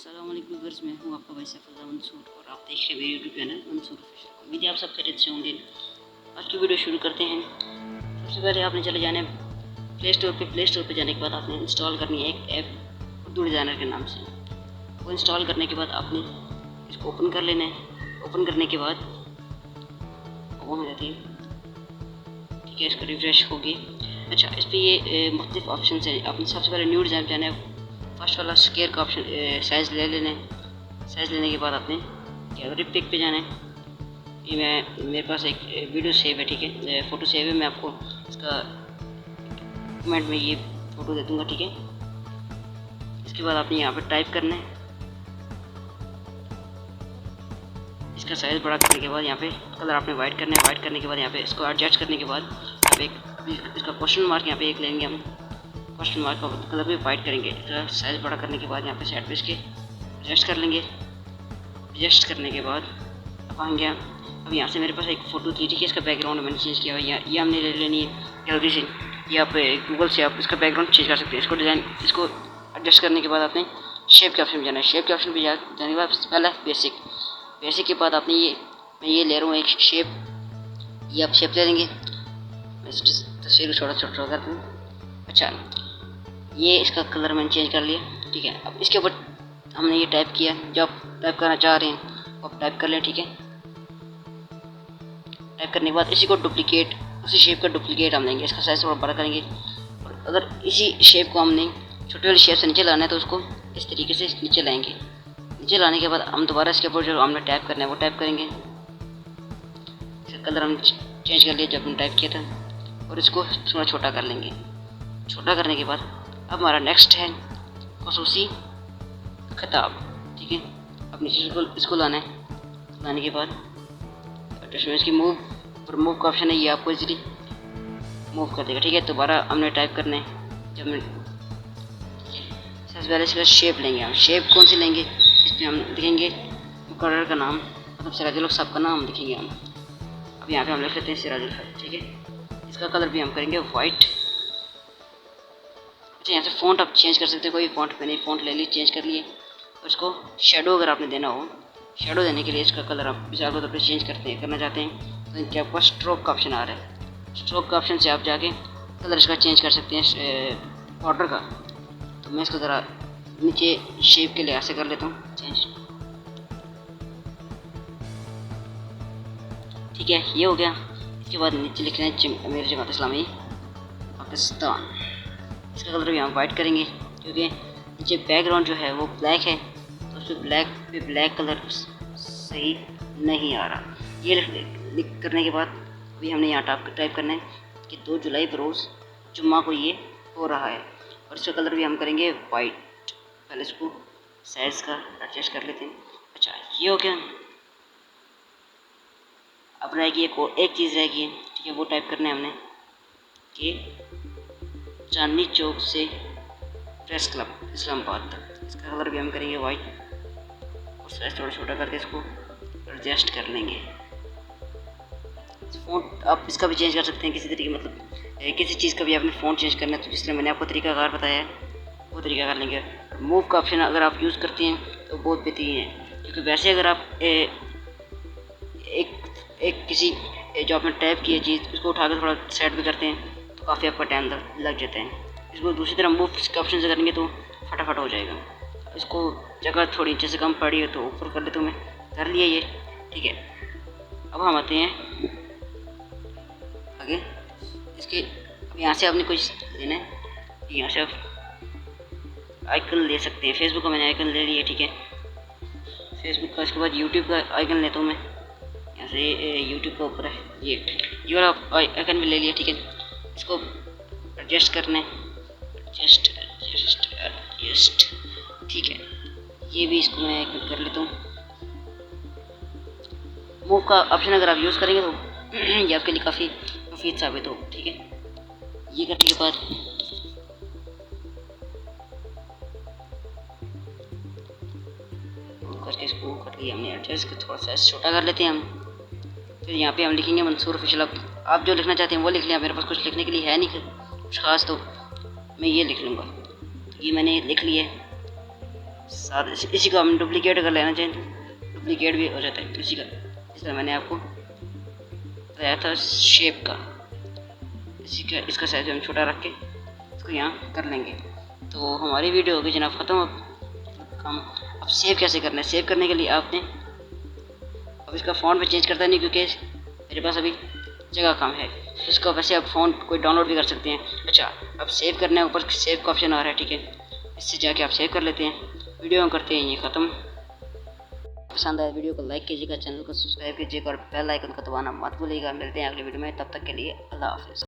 अस्सलाम वालेकुम व्यूअर्स, मैं हूँ आपका भाई सैफुल्लाह मंसूर और आप देख रहे हैं मेरे यूट्यूब चैनल मंसूर ऑफिशियल। उम्मीद है आप सब खैरियत से होंगे। आज की वीडियो शुरू करते हैं। सबसे पहले आपने चले जाना है प्ले स्टोर पे जाने के बाद आपने इंस्टॉल करनी है एक ऐप उर्दू डिज़ाइनर के नाम से। वो इंस्टॉल करने के बाद आपने इसको ओपन कर लेना है। ओपन करने के बाद ओपन हो जाती है, ठीक है। इसको रिफ्रेश होगी। अच्छा, इस पर ये मुख्तलिफ ऑप्शन हैं। आपने सबसे पहले न्यू डिज़ाइन जाना है। फर्स्ट वाला स्केयर का ऑप्शन साइज़ ले लेना है। साइज़ लेने के बाद आपने गैलरी पिक पे जाना है। ये मेरे पास एक वीडियो सेव है, ठीक है, फ़ोटो सेव है। मैं आपको इसका कमेंट में ये फ़ोटो दे दूँगा, ठीक है। इसके बाद आपने यहाँ पर टाइप करना है। इसका साइज़ बड़ा करने के बाद यहाँ पे कलर आपने वाइट करना है। वाइट करने के बाद यहाँ पे इसको एडजस्ट करने के बाद यहाँ पे इसका क्वेश्चन मार्क यहाँ पे एक लेंगे हम। क्वेश्चन मार्क का कलर भी वाइट करेंगे। इसका साइज़ बड़ा करने के बाद यहाँ पे साइड पे इसके एडजस्ट कर लेंगे। एडजस्ट करने के बाद अब आएंगे। अब यहाँ से मेरे पास एक फ़ोटो थी, ठीक है। इसका बैकग्राउंड मैंने चेंज किया हुआ है। ये हमने ले लेनी है गैलरी से, या आप गूगल से आप इसका बैकग्राउंड चेंज कर सकते हैं। इसको एडजस्ट करने के बाद आपने शेप के ऑप्शन में जाना है। शेप के ऑप्शन पर जाने के बाद पहला बेसिक के बाद आपने मैं ये ले रहा हूँ एक शेप। ये आप शेप ले लेंगे। मैं तस्वीर को छोटा कर दूँ। अच्छा, ये इसका कलर मैंने चेंज कर लिया, ठीक है। अब इसके ऊपर हमने ये टाइप किया। जब आप टाइप करना चाह रहे हैं आप टाइप कर लें, ठीक है। टाइप करने के बाद इसी को डुप्लीकेट, उसी शेप का डुप्लीकेट हम लेंगे। इसका साइज़ थोड़ा बड़ा करेंगे। और अगर इसी शेप को हमने छोटे वाली शेप से नीचे लाना है तो उसको इस तरीके से नीचे लाएंगे। नीचे लाने के बाद हम दोबारा इसके ऊपर जो हमने टाइप करना है वो टाइप करेंगे। इसका कलर हम चेंज कर लिया जब हमने टाइप किया था। और इसको थोड़ा छोटा कर लेंगे। छोटा करने के बाद अब हमारा नेक्स्ट है खसूसी खिताब, ठीक है। अब नीचे इसको लाना है। लाने के बाद इसमें इसकी मूव का ऑप्शन है, ये आपको इजीली मूव कर देगा, ठीक है। दोबारा हमने टाइप करना है। जब मैं सबसे पहले इसका शेप लेंगे। हम शेप कौन सी लेंगे, इसमें हम लिखेंगे मुकर्रर का नाम, मतलब सिराजुल साहब का नाम लिखेंगे हम। अब यहाँ पे हम लिख लेते हैं सिराजुल हक, ठीक है। इसका कलर भी हम करेंगे वाइट। अच्छा, यहाँ से फ़ॉन्ट आप चेंज कर सकते हैं। कोई फ़ॉन्ट मैंने फ़ॉन्ट ले ली, चेंज कर लिए। और इसको शेडो अगर आपने देना हो, शेडो देने के लिए इसका कलर आप मिसाल के तौर पर चेंज करना चाहते हैं तो इनके आपको स्ट्रोक का ऑप्शन आ रहा है। स्ट्रोक का ऑप्शन से आप जाके कलर इसका चेंज कर सकते हैं बॉर्डर का। तो मैं इसको ज़रा नीचे शेप के लिहाज से कर लेता हूँ चेंज, ठीक है। ये हो गया। इसके बाद नीचे लिखना है मेरी जमात इस्लामी पाकिस्तान। इसका कलर भी हम वाइट करेंगे क्योंकि नीचे बैकग्राउंड जो है वो ब्लैक है, तो उस पर ब्लैक कलर सही नहीं आ रहा। ये लिख करने के बाद अभी हमने यहाँ टाइप करना है कि 2 जुलाई बरोज़ जुम्मा को ये हो रहा है। और इसका कलर भी हम करेंगे वाइट। पहले इसको साइज़ का एडजस्ट कर लेते हैं। अच्छा, ये हो गया। अब रहेगी एक चीज़ रहेगी, ठीक है। वो टाइप करना है हमने कि चांदनी चौक से प्रेस क्लब इस्लामाबाद तक। इसका कलर भी हम करेंगे वाइट। और साइज थोड़ा छोटा करके इसको एडजस्ट कर लेंगे। फ़ॉन्ट आप इसका भी चेंज कर सकते हैं किसी तरीके, मतलब किसी चीज़ का भी आपने फ़ॉन्ट चेंज करना है तो जिसने मैंने आपको तरीकाकार बताया है वो तरीका कर लेंगे। मूव का ऑप्शन अगर आप यूज़ करते हैं तो बहुत बेहतरीन है, क्योंकि वैसे अगर आप एक किसी जो आपने टाइप की चीज़ उसको उठा कर थोड़ा साइड भी करते हैं तो काफ़ी आपका टाइम लग जाता है। इसको दूसरी तरह मूव के ऑप्शन से करेंगे तो फटाफट हो जाएगा। इसको जगह थोड़ी नीचे से कम पड़ी है तो ऊपर कर लेता हूँ मैं। कर लिया ये, ठीक है। अब हम आते हैं आगे। इसके यहाँ से आपने कुछ लेना है। यहाँ से आप आइकन ले सकते हैं। फेसबुक का मैंने आइकन ले लिया, ठीक है, फेसबुक का। इसके बाद यूट्यूब का आइकन लेता हूँ मैं। यहाँ से यूट्यूब का ऊपर है ये वाला आइकन भी ले लिया, ठीक है। इसको एडजस्ट करना है। एडजस्ट, ठीक है। ये भी इसको मैं कर लेता हूँ। मूव का ऑप्शन अगर आप यूज़ करेंगे तो ये आपके लिए काफ़ी मुफीद साबित हो, ठीक है। ये करने के बाद करके इसको कर लिया हमने एडजस्ट। थोड़ा सा छोटा कर लेते हैं हम। फिर यहाँ पे हम लिखेंगे मंसूर ऑफिशियल। आप जो लिखना चाहते हैं वो लिख लिया। मेरे पास कुछ लिखने के लिए है नहीं कुछ खास, तो मैं ये लिख लूँगा। तो ये मैंने लिख लिया। साथ इसी को हम डुप्लीकेट कर लेना चाहिए, डुप्लीकेट भी हो जाता है इसी का। इस तरह मैंने आपको बताया था शेप का। इसी का इसका साइज हम छोटा रख के इसको यहाँ कर लेंगे। तो हमारी वीडियो होगी जनाब ख़त्म। अब हम अब सेव कैसे करना है। सेव करने के लिए आपने अब इसका फ़ॉन्ट में चेंज करता नहीं क्योंकि मेरे पास अभी जगह कम है। इसको वैसे आप फ़ॉन्ट कोई डाउनलोड भी कर सकते हैं। अच्छा, अब सेव करने ऊपर सेव का ऑप्शन आ रहा है, ठीक है। इससे जाके आप सेव कर लेते हैं। वीडियो हम करते हैं ये ख़त्म। पसंद आए वीडियो को लाइक कीजिएगा, चैनल को सब्सक्राइब कीजिएगा और बेल आइकन को दबाना मत भूलिएगा। मिलते हैं अगली वीडियो में, तब तक के लिए अल्लाह हाफ़िज़।